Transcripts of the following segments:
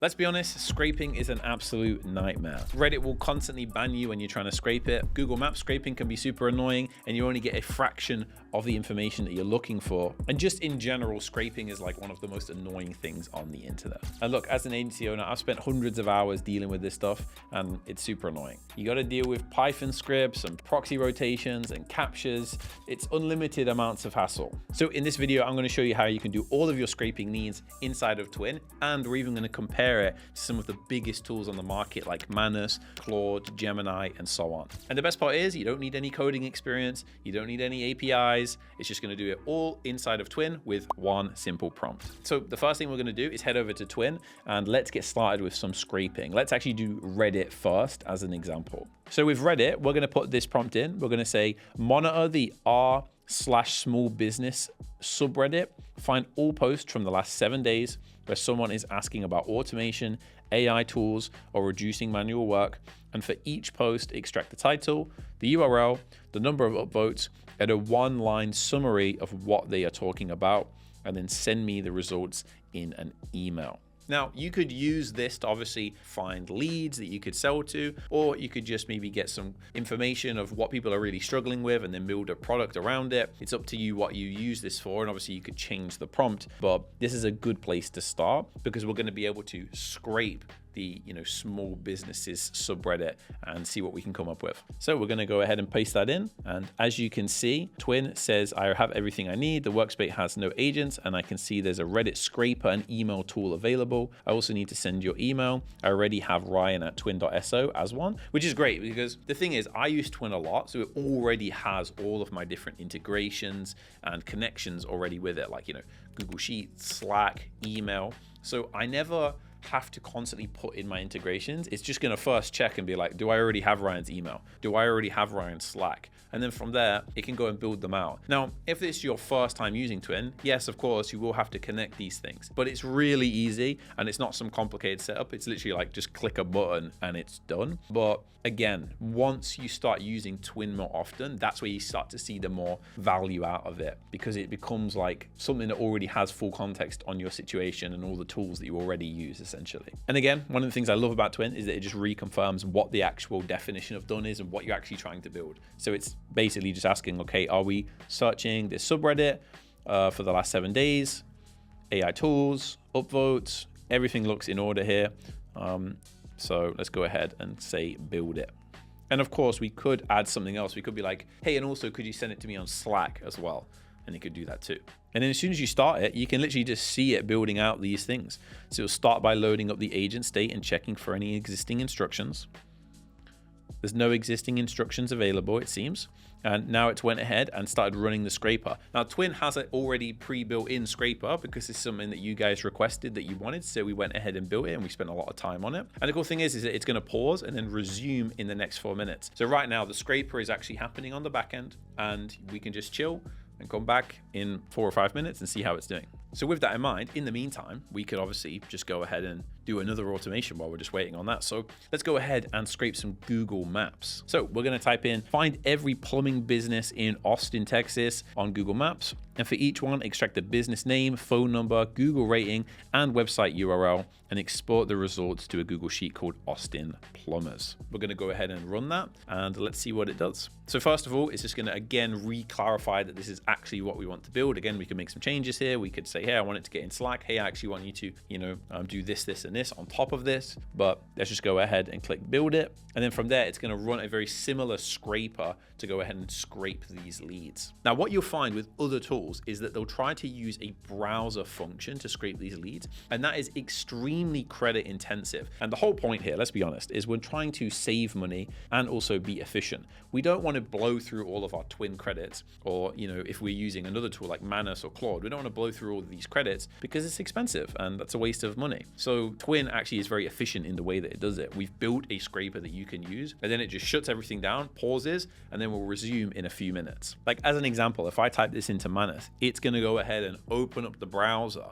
Let's be honest, scraping is an absolute nightmare. Reddit will constantly ban you when you're trying to scrape it. Google Maps scraping can be super annoying and you only get a fraction of the information that you're looking for. And just in general, scraping is like one of the most annoying things on the internet. And look, as an agency owner, I've spent hundreds of hours dealing with this stuff and it's super annoying. You got to deal with Python scripts and proxy rotations and CAPTCHAs. It's unlimited amounts of hassle. So in this video, I'm going to show you how you can do all of your scraping needs inside of Twin, and we're even going to compare it to some of the biggest tools on the market like Manus, Claude, Gemini, and so on. And the best part is you don't need any coding experience, you don't need any APIs, it's just going to do it all inside of Twin with one simple prompt. So the first thing we're going to do is head over to Twin and let's get started with some scraping. Let's actually do Reddit first as an example. So with Reddit, we're going to put this prompt in. We're going to say monitor the r/small business subreddit, find all posts from the last 7 days where someone is asking about automation, AI tools, or reducing manual work. And for each post, extract the title, the URL, the number of upvotes, and a one-line summary of what they are talking about, and then send me the results in an email. Now, you could use this to obviously find leads that you could sell to, or you could just maybe get some information of what people are really struggling with and then build a product around it. It's up to you what you use this for, and obviously you could change the prompt, but this is a good place to start because we're going to be able to scrape the small businesses subreddit and see what we can come up with. So we're going to go ahead and paste that in, and as you can see, Twin says I have everything I need. The workspace has no agents, and I can see there's a Reddit scraper and email tool available. I also need to send your email. I already have Ryan at Twin.so as one, which is great because the thing is I use Twin a lot, so it already has all of my different integrations and connections already with it, like Google Sheets, Slack, email. So I never have to constantly put in my integrations. It's just going to first check and be like, do I already have Ryan's email? Do I already have Ryan's Slack? And then from there, it can go and build them out. Now, if it's your first time using Twin, yes, of course, you will have to connect these things, but it's really easy and it's not some complicated setup. It's literally like just click a button and it's done. But again, once you start using Twin more often, that's where you start to see the more value out of it because it becomes like something that already has full context on your situation and all the tools that you already use essentially. And again, one of the things I love about Twin is that it just reconfirms what the actual definition of done is and what you're actually trying to build. So it's basically just asking, okay, are we searching this subreddit for the last 7 days? AI tools, upvotes, everything looks in order here. So let's go ahead and say build it. And of course, we could add something else. We could be like, hey, and also could you send it to me on Slack as well? And you could do that too. And then as soon as you start it, you can literally just see it building out these things. So it'll start by loading up the agent state and checking for any existing instructions. There's no existing instructions available, it seems. And now it went ahead and started running the scraper. Now, Twin has an already pre-built in scraper because it's something that you guys requested that you wanted. So we went ahead and built it and we spent a lot of time on it. And the cool thing is that it's going to pause and then resume in the next 4 minutes. So right now the scraper is actually happening on the back end and we can just chill and come back in 4 or 5 minutes and see how it's doing. So with that in mind, in the meantime, we could obviously just go ahead and do another automation while we're just waiting on that. So let's go ahead and scrape some Google Maps. So we're going to type in, find every plumbing business in Austin, Texas on Google Maps. And for each one, extract the business name, phone number, Google rating, and website URL, and export the results to a Google Sheet called Austin Plumbers. We're going to go ahead and run that, and let's see what it does. So first of all, it's just going to, again, re-clarify that this is actually what we want to build. Again, we can make some changes here. We could say, hey, I want it to get in Slack. Hey, I actually want you to, do this, this, and this on top of this. But let's just go ahead and click build it. And then from there, it's going to run a very similar scraper to go ahead and scrape these leads. Now, what you'll find with other tools is that they'll try to use a browser function to scrape these leads. And that is extremely credit intensive. And the whole point here, let's be honest, is we're trying to save money and also be efficient. We don't want to blow through all of our Twin credits, or, if we're using another tool like Manus or Claude, we don't want to blow through all of these credits because it's expensive and that's a waste of money. So Twin actually is very efficient in the way that it does it. We've built a scraper that you can use, and then it just shuts everything down, pauses, and then we'll resume in a few minutes. Like as an example, if I type this into Manus, it's going to go ahead and open up the browser,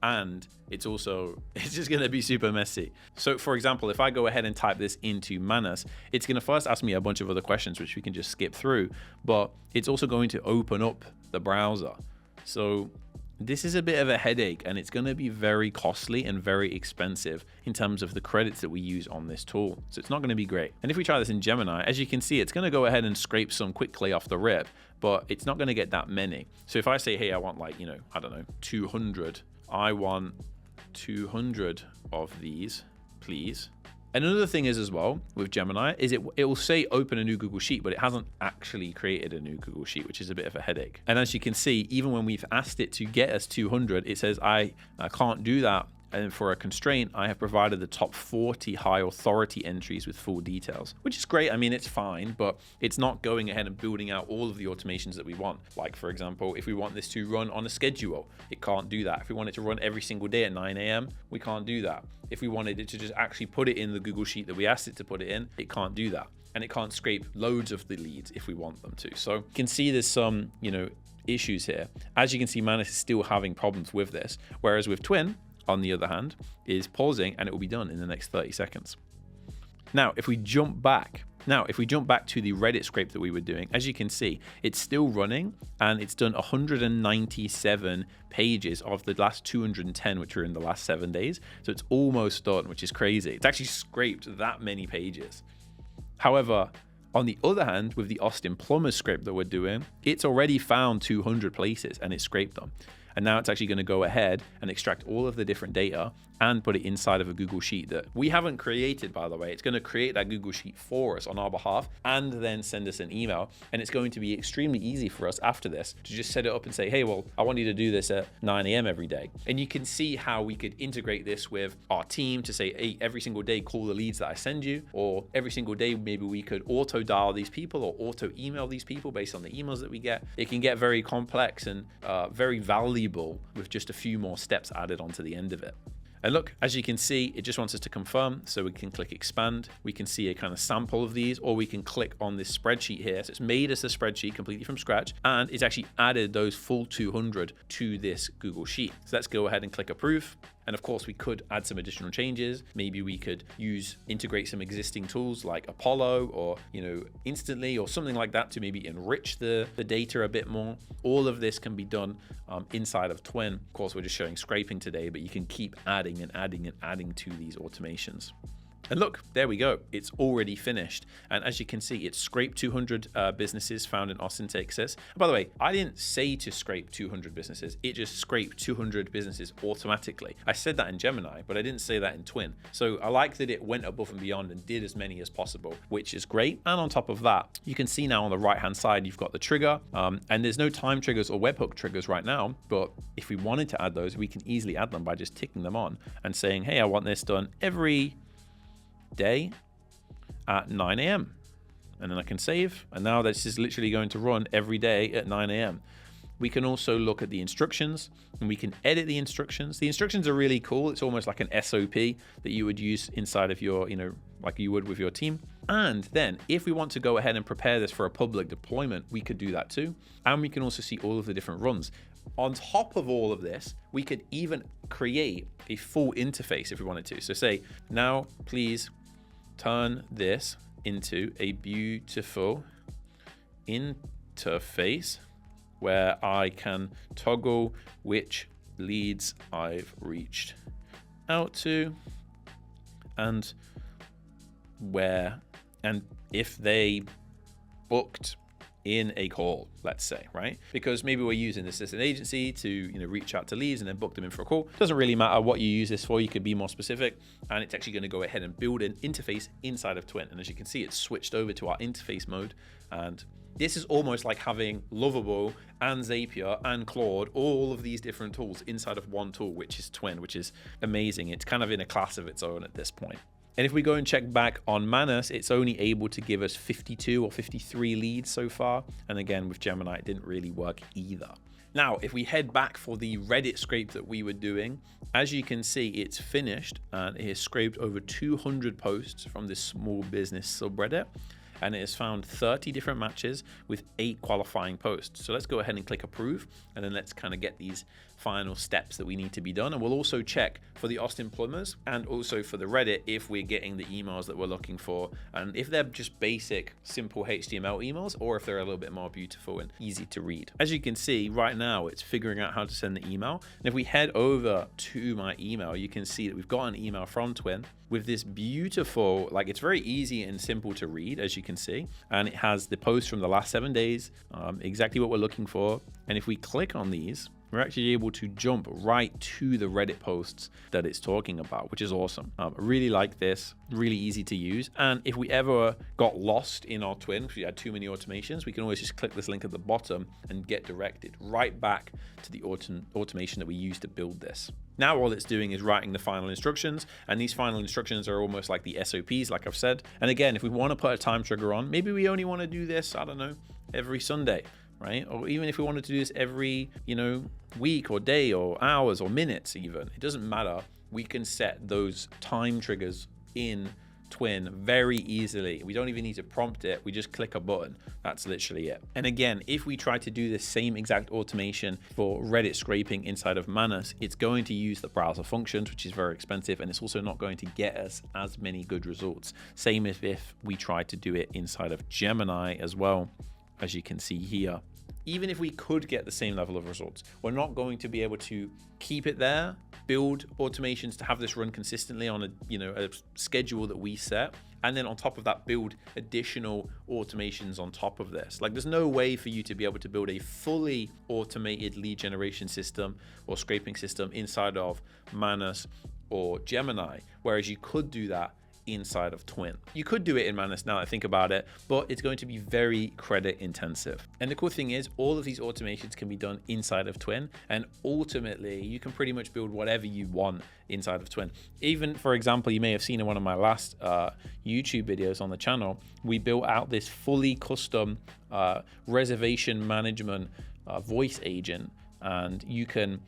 and it's just going to be super messy. So for example, if I go ahead and type this into Manus, it's going to first ask me a bunch of other questions, which we can just skip through, but it's also going to open up the browser. So this is a bit of a headache, and it's going to be very costly and very expensive in terms of the credits that we use on this tool. So it's not going to be great. And if we try this in Gemini, as you can see, it's going to go ahead and scrape some quickly off the rip, but it's not going to get that many. So if I say, hey, I want like, you know, I don't know, 200, I want 200 of these, please. And another thing is as well with Gemini is it will say open a new Google Sheet, but it hasn't actually created a new Google Sheet, which is a bit of a headache. And as you can see, even when we've asked it to get us 200, it says I can't do that. And for a constraint, I have provided the top 40 high authority entries with full details, which is great. I mean, it's fine, but it's not going ahead and building out all of the automations that we want. Like, for example, if we want this to run on a schedule, it can't do that. If we want it to run every single day at 9 a.m., we can't do that. If we wanted it to just actually put it in the Google Sheet that we asked it to put it in, it can't do that. And it can't scrape loads of the leads if we want them to. So you can see there's some, issues here. As you can see, Manus is still having problems with this, whereas with Twin, on the other hand, is pausing and it will be done in the next 30 seconds. Now, if we jump back to the Reddit scrape that we were doing, as you can see, it's still running and it's done 197 pages of the last 210, which are in the last 7 days. So it's almost done, which is crazy. It's actually scraped that many pages. However, on the other hand, with the Austin Plumbers script that we're doing, it's already found 200 places and it scraped them. And now it's actually going to go ahead and extract all of the different data and put it inside of a Google Sheet that we haven't created, by the way. It's going to create that Google Sheet for us on our behalf and then send us an email. And it's going to be extremely easy for us after this to just set it up and say, hey, well, I want you to do this at 9 a.m. every day. And you can see how we could integrate this with our team to say, hey, every single day, call the leads that I send you, or every single day, maybe we could auto dial these people or auto email these people based on the emails that we get. It can get very complex and very valuable with just a few more steps added onto the end of it. And look, as you can see, it just wants us to confirm. So we can click expand. We can see a kind of sample of these, or we can click on this spreadsheet here. So it's made us a spreadsheet completely from scratch, and it's actually added those full 200 to this Google Sheet. So let's go ahead and click approve. And of course, we could add some additional changes. Maybe we could integrate some existing tools like Apollo or, Instantly or something like that to maybe enrich the data a bit more. All of this can be done inside of Twin. Of course, we're just showing scraping today, but you can keep adding and adding and adding to these automations. And look, there we go. It's already finished. And as you can see, it scraped 200 businesses found in Austin, Texas. And by the way, I didn't say to scrape 200 businesses. It just scraped 200 businesses automatically. I said that in Gemini, but I didn't say that in Twin. So I like that it went above and beyond and did as many as possible, which is great. And on top of that, you can see now on the right-hand side, you've got the trigger. And there's no time triggers or webhook triggers right now. But if we wanted to add those, we can easily add them by just ticking them on and saying, hey, I want this done every day at 9 a.m. and then I can save, and now this is literally going to run every day at 9 a.m. We can also look at the instructions and we can edit the instructions. The instructions are really cool. It's almost like an SOP that you would use inside of your, like you would with your team. And then if we want to go ahead and prepare this for a public deployment, we could do that too. And we can also see all of the different runs. On top of all of this, we could even create a full interface if we wanted to. So say, now please turn this into a beautiful interface where I can toggle which leads I've reached out to and where, and if they booked in a call, let's say, right? Because maybe we're using this as an agency to, reach out to leads and then book them in for a call. Doesn't really matter what you use this for. You could be more specific, and it's actually going to go ahead and build an interface inside of Twin. And as you can see, it's switched over to our interface mode. And this is almost like having Lovable and Zapier and Claude, all of these different tools inside of one tool, which is Twin, which is amazing. It's kind of in a class of its own at this point. And if we go and check back on Manus, it's only able to give us 52 or 53 leads so far. And again, with Gemini, it didn't really work either. Now, if we head back for the Reddit scrape that we were doing, as you can see, it's finished and it has scraped over 200 posts from this small business subreddit. And it has found 30 different matches with 8 qualifying posts. So let's go ahead and click approve, and then let's kind of get these final steps that we need to be done. And we'll also check for the Austin plumbers and also for the Reddit if we're getting the emails that we're looking for, and if they're just basic, simple HTML emails, or if they're a little bit more beautiful and easy to read. As you can see right now, it's figuring out how to send the email. And if we head over to my email, you can see that we've got an email from Twin with this beautiful, like, it's very easy and simple to read, as you can see. And it has the post from the last 7 days, exactly what we're looking for. And if we click on these, we're actually able to jump right to the Reddit posts that it's talking about, which is awesome. I really like this, really easy to use. And if we ever got lost in our Twin, if we had too many automations, we can always just click this link at the bottom and get directed right back to the automation that we used to build this. Now all it's doing is writing the final instructions, and these final instructions are almost like the SOPs, like I've said. And again, if we want to put a time trigger on, maybe we only want to do this, I don't know, every Sunday, right? Or even if we wanted to do this every, week or day or hours or minutes even, it doesn't matter. We can set those time triggers in Twin very easily. We don't even need to prompt it. We just click a button. That's literally it. And again, if we try to do the same exact automation for Reddit scraping inside of Manus, it's going to use the browser functions, which is very expensive, and it's also not going to get us as many good results. Same as if we try to do it inside of Gemini as well, as you can see here. Even if we could get the same level of results, we're not going to be able to keep it there, build automations to have this run consistently on a schedule that we set, and then on top of that, build additional automations on top of this. Like, there's no way for you to be able to build a fully automated lead generation system or scraping system inside of Manus or Gemini, whereas you could do that inside of Twin. You could do it in Manus now that I think about it, but it's going to be very credit intensive. And the cool thing is, all of these automations can be done inside of Twin, and ultimately you can pretty much build whatever you want inside of Twin. Even, for example, you may have seen in one of my last YouTube videos on the channel, we built out this fully custom reservation management voice agent, and you can,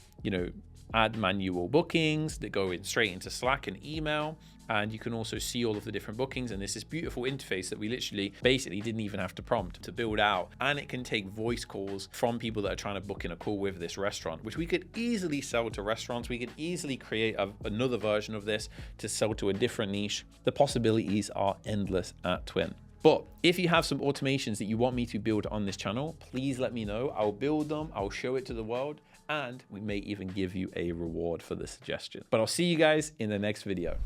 add manual bookings that go straight into Slack and email. And you can also see all of the different bookings, and there's this beautiful interface that we basically didn't even have to prompt to build out. And it can take voice calls from people that are trying to book in a call with this restaurant, which we could easily sell to restaurants. We could easily create another version of this to sell to a different niche. The possibilities are endless at Twin. But if you have some automations that you want me to build on this channel, please let me know. I'll build them, I'll show it to the world, and we may even give you a reward for the suggestion. But I'll see you guys in the next video.